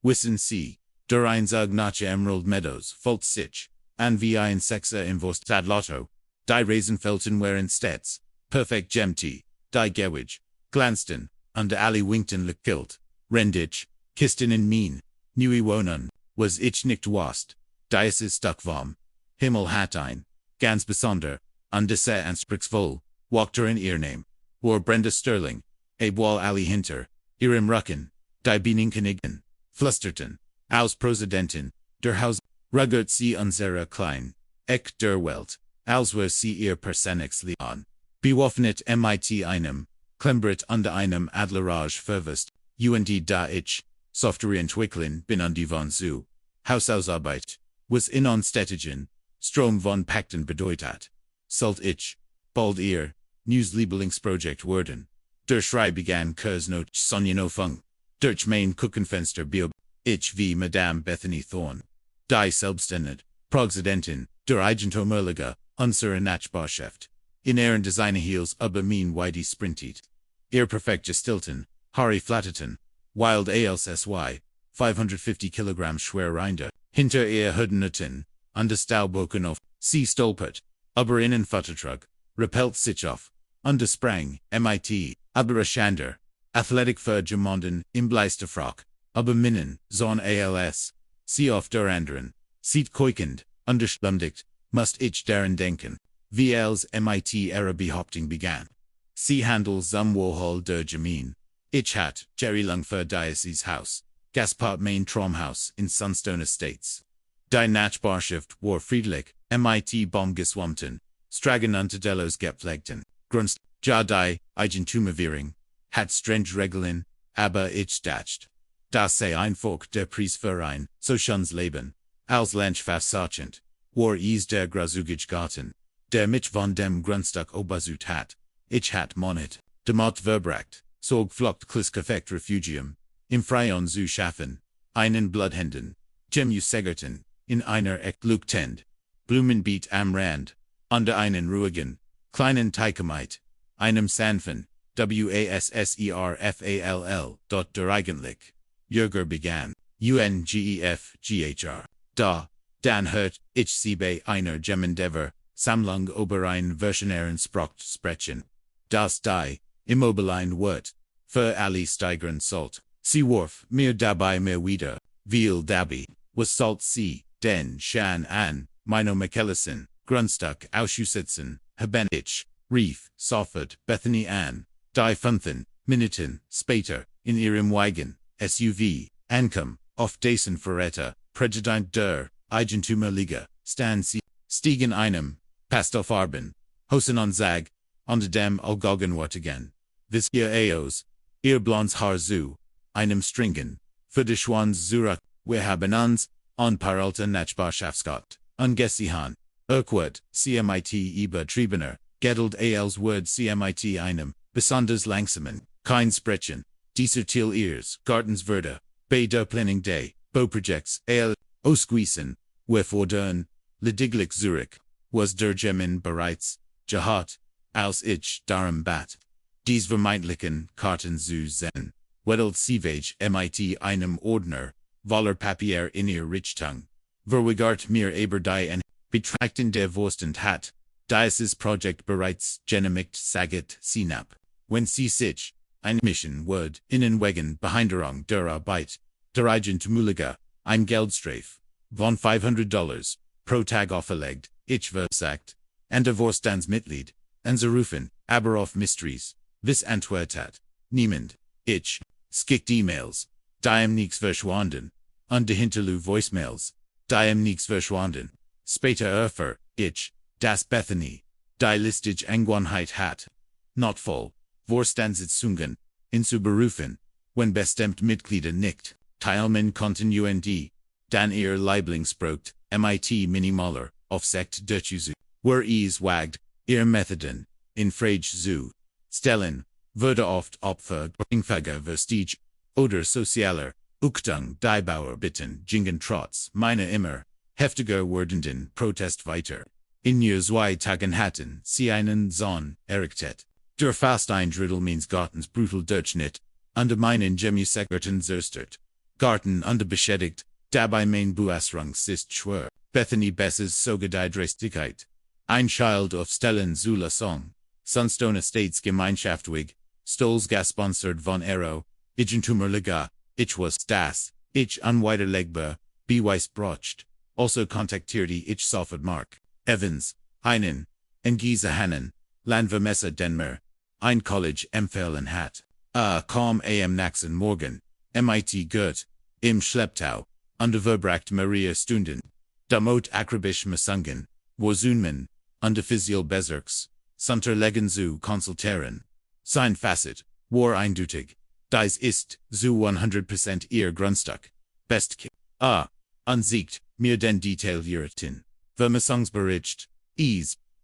Wissen Sie, der Einzug nach Emerald Meadows, Volt sich, an wie ein Sechser im Lotto, die Raisenfelten waren stets, perfekt gemti, die Gewich, glanzten, und alle winkten lekilt, rendich, kisten in Mien, Nui wohnen, was ich nicht wast, dies ist stuck vom Himmel hat ein, ganz besonder, und diese Ansprechvoll, walkter in ihr Name, war Brenda Sterling, Abwal alle hinter, ihrem Rücken, die Bienenkönigen, flusterten, aus Präsidentin, der Haus, ruggert sie unsere klein, Eck der Welt, als wär sie ihr Personix Leon, bewaffnet mit einem, Klembrit unter einem Adlerage verwest, und da ich, Software entwickeln bin an die von zu, Hausausarbeit, was in onstädtigen, Strom von Pakten bedeutet, sollt ich, bald ihr, News-Lieblingsprojekt werden, der Schrei begann Kursnot Sonjeno Fung, durch mein Kuchenfenster bio, ich wie Madame Bethany Thorne, die Selbstständig, Präsidentin, der Eigentummerliga, unsere Nachbarschaft, in ihren Designerheels aber mein Whitey sprintet, ihr perfekt gestilten, Harry flatterten, wild ALSSY, 550 Kilogramm schwer Rinder, hinter ihr Hüdneten, und der Staubboken auf, sie stolpert, aber innen Futtertrug, repelt sich auf, und sprang, mit, aber Schander, athletic für Gemonden, im Bleisterfrock, aber Minnen, Zon ALS, sie auf der anderen, sieht keukend, unterschlumdigt, must ich daran denken, wie als mit ihre Behauptung begann. Sie handelt zum Wohl der Gemein. Ich hat, Jerry Lung für Diocese House, Gaspart Main Traumhaus in Sunstone Estates. Die Nachbarschaft war friedlich, mit Baumgeswamten, Stragen unter Delos gepflegten, Grunst, ja die Eigentummerwährung, hat strenge Regeln, aber ich dacht, dass sei ein Volk der Priestverein, so schons Leben, als Landschaftsarchend, war der Grasugig Garten, der mich von dem Grundstück obersut hat, ich hat monet, demot verbracht, sog flocht kliskeffekt Refugium, im Freien zu schaffen, einen Bloodhänden, Gemu Segerten, in einer Eck luktend, Blumenbeet am Rand, unter einen ruhigen, kleinen Teichemeit, einem sanften, wasserfall, dort der eigentlich, Jürger begann, ungefghr, da, dann hört, ich sie bei einer Gemendever, Sammlung über ein versionären Sprocht sprechen, das die, immobilein wird, für alle steigern sollt, sie warf mir dabei mehr wieder, viel dabei, was sollt sie, denn Shan an, meiner Michelson, Grundstück ausschüssitzen, haben ich, Rief, Soffert, Bethany an, die 15 Minuten später, in ihrem Wagen, SUV, ankommen, auf dessen Verräter, Präsident der Eigentummerliga, stan sie, stiegen einem, passt auf Arben, Hosen und Zag, unter dem Algogenwartigen, vis ihr Eos, ihr blondes Haar zu, einem Stringen, für die Schwans Zurach, wir haben uns, on paralter Nachbarschaftsgott, ungesihan, Urquart, CMIT übertriebener, gedelt als Word CMIT einem, besonders langsamen, kein Sprechen, dieser Til ears, Gartens Verde, bei der Planning Day, Bauprojects, ausgewiesen, wefordern, lediglich Zurich, was der Gemin bereits, gehat, als ich darum bat. Dies vermeintlichen Karten zu sehen, wedelt Sievage mit einem Ordner, voller Papier in ihr Richtung, verweigert mir aber die en, betrachten der Wurstend hat, dieses Projekt bereits genehmigt saget sinab, wenn sie sich, ein Mission word, innenwegen Behinderung der Arbeit, der Eigentummerliga, ein Geldstrafe, von $500, pro Tag auferlegt, ich versagt, and der Vorstandsmitglied, anzurufen, aber auf Mysteries, vis antwortet, niemand, ich, skickt E-Mails, diem nix verschwanden, und hinterlu Voicemails, diem nix verschwanden, später erfuhr, ich, das Bethany, die listige Angewohnheit hat, not voll, Vorstandssitzungen, inzuberufen, wenn bestimmt Mitglieder nicht, teilmen konnten und, dann ihr Lieblingsprodukt, mit minimaler, Aufsicht durchzu, were es wagt, ihr Methoden, in Frage zu stellen, wurde oft Opfer geringfügiger Vestige, oder sozialer, Uchtung die Bauer bitten, gingen trotz meiner immer, heftiger werdenden Protest weiter. In nur 2 Tagen hatten sie einen Sohn errichtet, der fast ein Drittel meines Gartens brutal Durchschnitt, unter meinen Gemüsegarten zerstört. Garten unterbeschädigt, dabei mein Buasrungs ist schwer. Bethany Besses Sogadidrestigkeit. Ein Child of Stellen Zula Song. Sunstone Estates Gemeinschaftwig. Stolz gesponsert von Aero. Igentumerliga. Ich was das. Ich unwiderlegbar. Beweiss brocht. Also kontaktierte ich sofort Mark Evans. Einen. Engise Hannen. Landvermesser Denmer. Ein College empfehlen hat. Kaum am nächsten Morgen. MIT Goethe. Im Schlepptau. Unterverbracht Maria Stunden. Damot akribisch Mesungen. Worzunmen. Unterphysial Bezirks. Sunterlegen zu konsultieren. Sein Fazit. War eindeutig. Dies ist, zu 100% ihr Grundstück. Bestkick. Unsiegt, mir den detaillierten. Vermessungsbericht.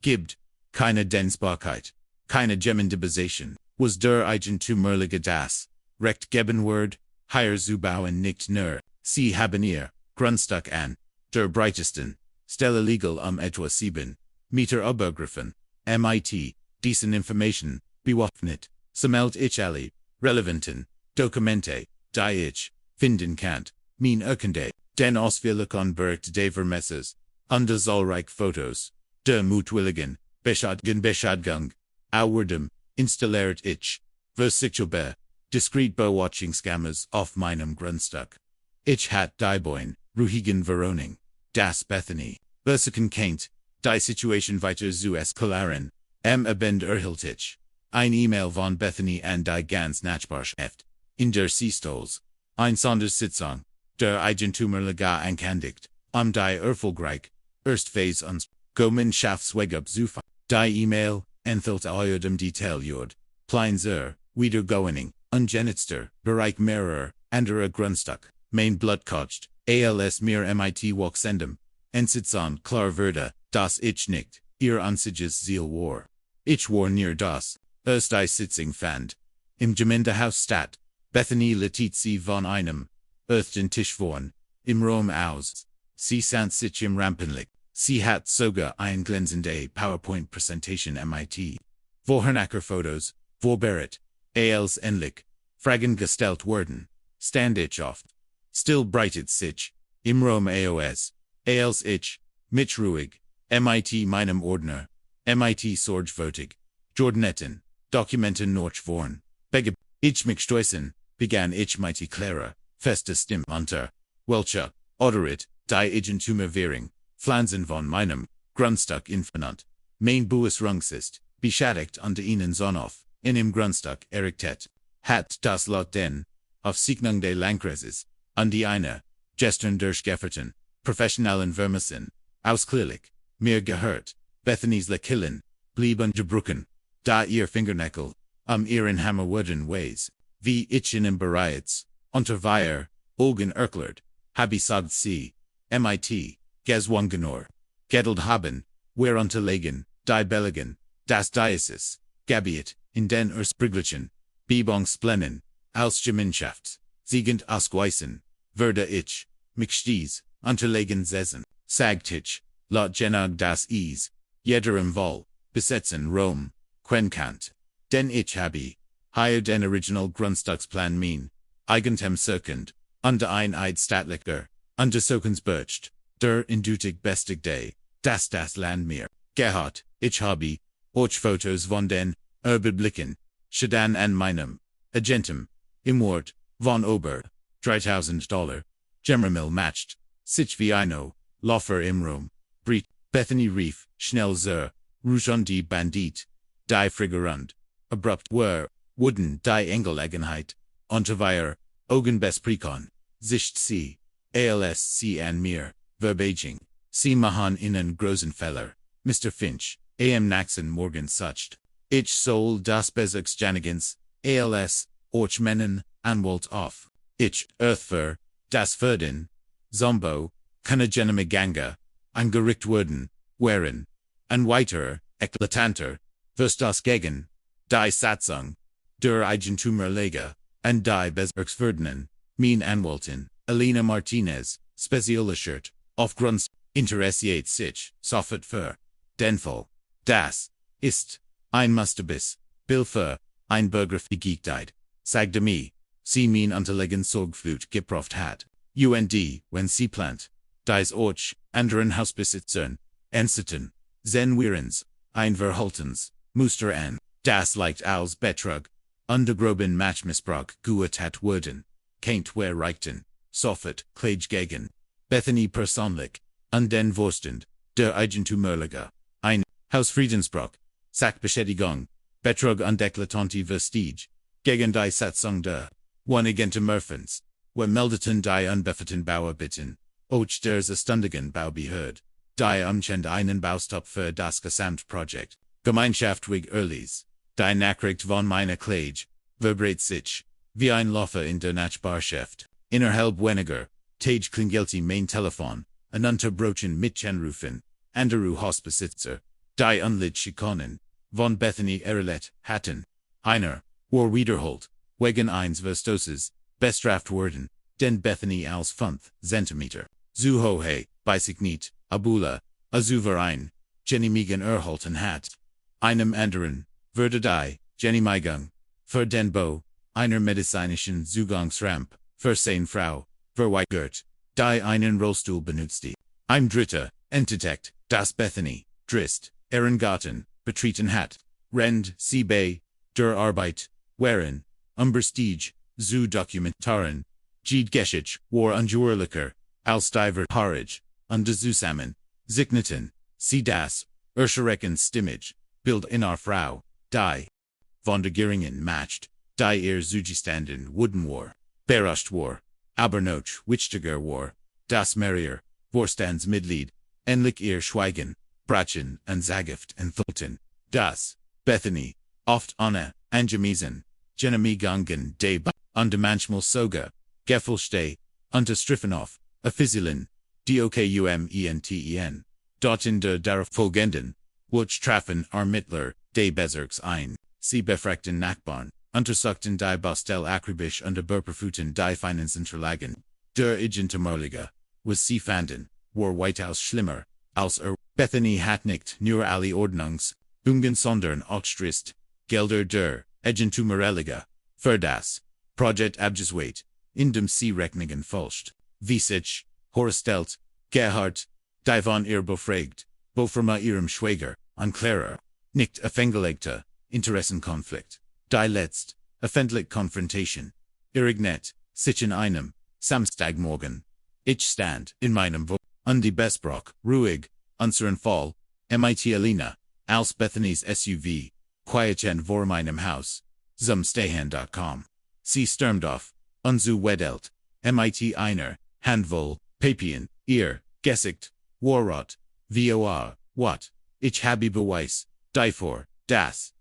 Gibt. Keine Densbarkeit. Keine Gemeindebesetzung. Was der Eigentümerliche das. Recht geben Word. Hier zu bauen nicht nur. Sie haben ihr Grundstück an der breitesten Stelle legal etwa 7 Meter übergriffen. MIT. Diesen Information. Bewaffnet. Sammelt ich alle relevanten Dokumente, die ich finden kann. Mein Erkende. Den Auswirkungen Bericht der Vermessers. Under zahlreich Fotos. Der mutwilligen Beschädigung. Auwerdem. Installiert ich. Versicherbar. Diskret Bewatchungskameras auf meinem Grundstück. Ich hat die Boin, ruhigen Verwohnung. Das Bethany. Versichern kennt. Die Situation weiter zu eskalieren. Abend erhielt ich. Ein E-Mail von Bethany an die ganz Nachbarschaft. In der Seestols. Ein Sondersitzung. Der Eigentümerliche ankündigt. Die erfolgreich. Erstphase uns. Gemeinschaftsweg zu feiern. Die E-Mail enthielt dem detailliert. Plan zur Wiedergewöhnung. Ungenetster. Bereich mehrerer. Anderer Grundstück. Mein Blutkocht. Als mir MIT Wachsendem. Ensitzon klar wurde, dass ich nicht. Ihr einziges Ziel war. Ich war near das. Die Sitzung fand. Im Gemeindehaus statt. Bethany lädt sie von einem. Den Tisch vorn. Im Raum aus. Sie sant sich im Rampenlicht. Sie hat sogar ein glänzende PowerPoint-Präsentation MIT. Vorhernacher Fotos. Vorbereitet. Als endlich. Fragen gestellt wurden. Stand ich oft. Still breitet sich. Im Raum AOS. Als ich. Mich ruhig. MIT meinem Ordner. MIT sorgfältig. Jordanetten. Dokumenten vorn. Ich mich stoßen. Begann ich mit klarer, feste Stimme unter. Welche. Oderit. Die Eigentümerwährung. Pflanzen von meinem Grundstück infinant. Mein Buasrungs ist. Beschädigt unter ihnen Sonnoff. In im Grundstück errichtet. Hat das laut den. Auf Signung de Landkreises. An die eine. Gestern durchgeführten. Professionellen Vermessen. Ausklärlich. Mir gehört. Bethanys Lekillen. Blieben gebrochen. Da ihr Fingernägel. Ihren Hammer wurden ways. Wie ich ihnen bereits. Unterweier. Augen erklärt. Habe sagt sie. MIT. Geswangenor. Geduld haben. Unterlegen. Die Belligen. Das Diocese. Gabiet. In den Erspriglichen. Bebungsplänen. Als Gemeinschaft. Siegend ausgweisen. Würde ich. Mich stieß. Unterlegen setzen. Sagt ich. Laut Genug das jeder im Voll. Besetzen Rom. Quenkant. Den ich habe. Hier den Original Grundstücksplan mein. Eigentum circend. Unter ein Eid staatlicher. Untersuchens bircht. Der indutig bestig day. Das Land mir. Gehabt. Ich habe. Och Fotos von den. Überblicken. Schedan an meinem. Agentum. Im Wort. Von Ober. $3,000. Gemmermill matched. Sich wie Ino. Laufer im Raum. Brit. Bethany Reef. Schnell zur. Rouge die Bandit. Die Friggerund. Abrupt wurden die Engelegenheit. Unterweier. Augenbesprekon. Sicht sie. Als sie an mir. Verbaging. Sie machen ihnen großen Fehler. Mr. Finch. Am nächsten Morgen sucht. Ich soll das Bezirksjanigens. Als. Och Mennen. Anwalt auf. Ich. Earthver. Das Verden. Zombo. Keine Geneme Ganga. Angericht wurden. Waren. Ein weiterer. Eklatanter. Wirst das gegen. Die Satzung. Der Eigentümerliche. Und die Bezirksverdienen. Mein Anwaltin. Elena Martinez. Spezialisiert. Aufgrund. Interessiert sich. Sofort für. Den Fall. Das. Ist. Ein Musterbiss. Bill für. Ein Begriff Gegeigtheit. Sagte mir. sie mein unterlegen Sorgflut geproft hat. Und, wenn sie plant, dies och, anderen Hausbesitzern, Enseten, zen Wierens, Einverhaltens, Muster an, das leicht als Betrug, undergroben Matchmissbrauch guet hat worden, keint wer reichten, Soffet, Klage gegen, Bethany persönlich, und den Vorstand, der Eigentümerliche, ein, Hausfriedensbruch, Sachbeschädigung, Betrug und eklatante Vestige, gegen die Satzung der, Wanigente Murphens, meldeten die unbefetten Bauer bitten, och der zerständigen Baubehörde, die umchend einen Baustopp für das Gesamtprojekt, Gemeinschaftlich Erlies, die Nachricht von meiner Klage, verbreitet sich, wie ein Laufer in der Nachbarschaft, innerhalb weniger, Tage klingelt mein Telefon, und unterbrochen mit Anrufen, andere Hausbesitzer, die Unliedschikonen, von Bethany erzählt hatten, einer, war wiederholt, wegen eines Verstoßes, bestraft worden, den Bethany als 5 Zentimeter, zu hohe, bei sich nicht, Abula, Azuverein, Genehmigen erhalten hat. Einem anderen, würde die, Genehmigung, für den Bau, einer medizinischen Zugangsrampe, für seine Frau, verweigert, die einen Rollstuhl benutzte. Ein dritter, entdeckt, das Bethany, Drist, Ehrengarten, betreten hat, Rend, sie bei, der Arbeit, waren, Prestige, zu dokumentaren, Geschichte, war unjurlicher, als diver Harage, zusammen, Signeten, sie das, erschreckend Stimmage, Bild in our Frau, die, von der Geringen matched, die zugestanden wurden war, beruscht war, aber noch wichtiger war, das Merier, Vorstands Mitglied, endlich ihr Schweigen, Brachen und Zagift enthalten, das, Bethany, oft ohne, angemessen, Genehmigungen de und manchmal sogar, Gefälschte, Striffenoff, Officien, Dokumenten, dort in der darauf folgenden, Wutsch trafen Ermittler, de Bezirks ein, sie befragten Nachbarn, untersuchten die Bastel akribisch und überprüften die Finanzunterlagen, der Eigentümerliche, was sie fanden, war weitaus schlimmer, als Bethany hat nicht nur alle Ordnungsbungen sondern auch Strist, Gelder der Eigentümerliche, für das Projekt abgeschwächt, indem sie Rechnungen falscht, wie sich, herstellt, Gerhard, die von ihr befragt, befirma ihrem Schwager, unklärer, nicht offengelegter, Interessenkonflikt, die letzt, öffentlich Konfrontation, irrignet, sich in einem, Samstagmorgen, ich stand, in meinem und die Besbrock, ruhig, unseren Fall, mit Alina, als Bethanys SUV, quietchen vor meinem Haus, zum Stehen.com. Sie stürmt auf, zu wedelt, mit einer, Handvoll, Papien, ihr, Gesicht, Warrot, VOA, what, ich habe Beweis, davor, das,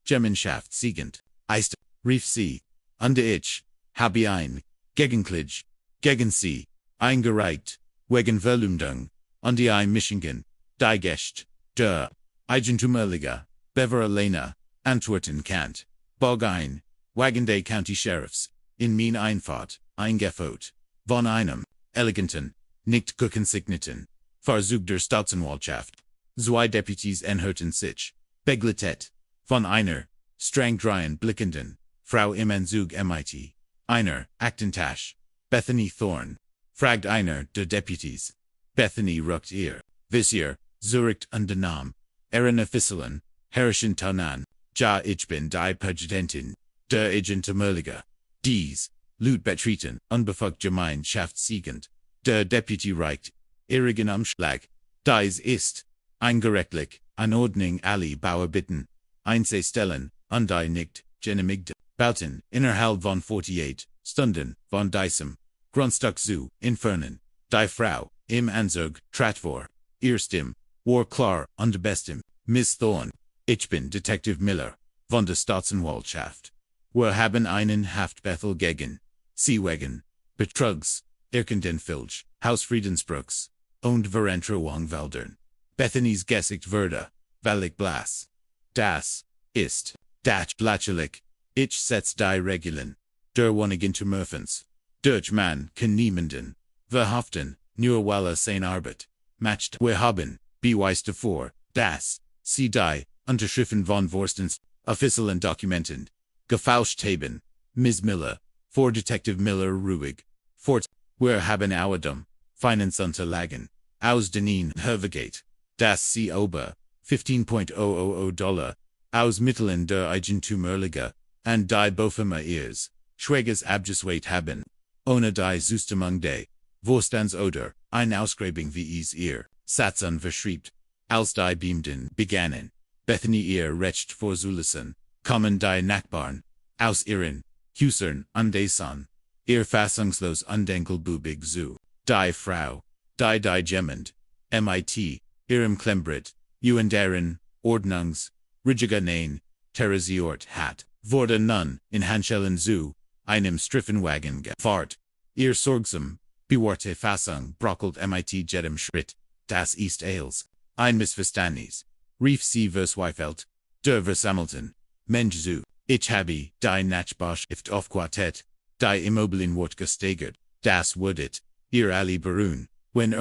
Gemeinschaft siegend, ist, rief sie, und ich, habe ein, Gegenklage, gegen sie, eingereicht, wegen Verleumdung, und die Michigan, die Gest, der, Eigentümerliche, Beverlena, antworten kann, bog ein, Wagen des County Sheriffs, in mein Einfahrt, eingefot, von einem, eleganten, nicht gekonsigneten, Versuch der Staatsanwaltschaft, zwei Deputies enhörten sich, begleitet, von einer, streng dreien blickenden, Frau im Anzug mit, einer, Aktentasche, Bethany Thorne, fragt einer der Deputies, Bethany ruckt ihr, Visier, zurückt und der Name, Ehren Officien, herrschen Taunan, ja ich bin die Präsidentin, der Eigentümerliche, dies, Lut betreten, unbefugt Gemeinschaftssiegend, der Deputy reicht, irrigen Umschlag, dies ist, eingerechtlich, Anordnung alle Bauer bitten, einzustellen, und die nicht, genehmigte, Bauten, innerhalb von 48 Stunden, von diesem, Grundstück zu, entfernen, die Frau, im Anzug, trat vor, ihr Stimm, war klar und bestem, Miss Thorne, ich bin Detective Miller, von der Staatsanwaltschaft. Wir haben einen Haftbefehl gegen Sie wegen Betrugs, Irkenden Filch, Hausfriedensbruchs, und Veränderung Wäldern. Bethanys Gesicht wurde, völlig blass. Das ist, lächerlich, ich setz die Regeln, der Wohnungentürmurfens. Durch man kann niemanden verhaften, nur weil seine Arbeit matcht. Wir haben, Beweis davor, dass sie die Unterschriften von Vorstens, offiziellen Dokumenten, gefälscht haben, Ms. Miller, For Detective Miller ruhig. Fort. Wir haben Auerdom. Finanzunterlagen. Aus den Verweigerte. Das Sie Ober. $15,000. Aus Mitteln der Eigentümerliga. And die Bofirma ears. Schwägers abgesweit haben. Ohne die Zustimmung des Vorstands oder ein Ausgrabing wie es ihr Satzung verschreibt. Als die Beamten begannen. Bethany ihr Recht vorzulassen. Kommen die Nachbarn. Aus ihren Häusern undesan. Ihr fassungslos undenkelbubig zu. Die Frau. Die Gemmend. Mit. Ihrem Klembrit. Deren Ordnungs. Rigiger Nein. Terrasiort hat. Wurde nun in Handschellen zu. Einem Striffenwagen gefahrt. Ihr sorgsam. Bewahrte Fassung brockelt mit jedem Schritt. Das ist Ales. Ein Missverständnis. Rief sie Versweifelt. Der Versammelten. Mensch zu. Ich habe die Nachbarschaft auf Quartett. Die Immobilien wird gesteigert. Das wurdet. Ihr alle beruhen. Wenn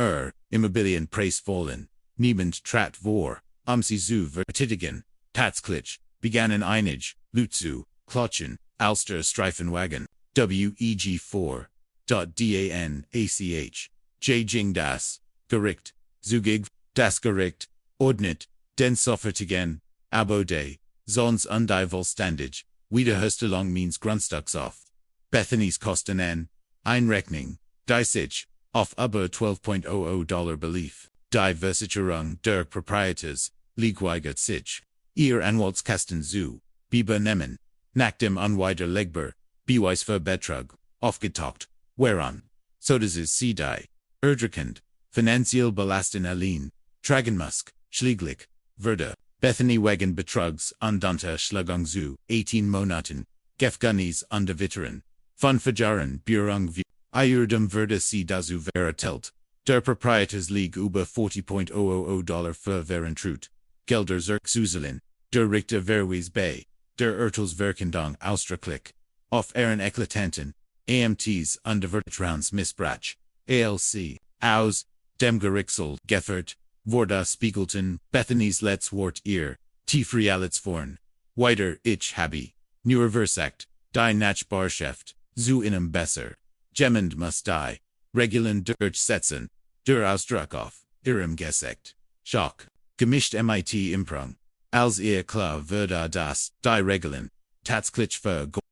Immobilienpreis fallen. Niemand trat vor. Sie zu verteidigen. Tatsächlich. Begannen einige. Lutzu. Klotchen. Als der Streifenwagen. WEG 4. DANACH. Jing das Gericht. Zugig. Das Gericht. Ordnet. Den Sofertigen. Abode. Sonst undivolständig. Wiederherstellung means Grundstücks auf. Bethany's Kosten an. Einrechnung. Die sich. Auf über $12,000 belief. Die Versicherung der Proprietors. Liegweigert sich. Ihr Anwaltskasten zu. Benehmen. Nach dem Unwiderlegbar. Beweis für Betrug. Aufgetaucht. Whereon. So does sie die. Erdrückend. Finanziell belasten allein. Tragen Musk. Schläglich. Würde. Bethany wegen Betrugs undanter Schlagung zu 18 Monaten. Gefängnis unter Veteran. Von Verjahren Bührung wie. Iurdem würde sie dazu verurteilt. Der Proprietors liegt über $40,000 verwehrentrut. Gelder zurückzuzahlen. Der Richter verwies bei. Der Urteilsverkündung ausdrücklich. Auf ihren eklatanten. AMTs unter Vertrauensmissbrauch. ALC. Aus. Dem Gerichtshof gefert. Wurde spiegelten. Bethany's letztes Wort ihr. Tiefrealitätsvorn. Weiter ich habe. Nur versagt. Die Nachbarschaft. Zu einem besser. Jemand muss die Regeln durchsetzen. Der Ausdruck auf ihrem Gesicht. Schock. Gemischt mit Imprung. Als ihr klar würde das die Regeln tatsächlich vergolten.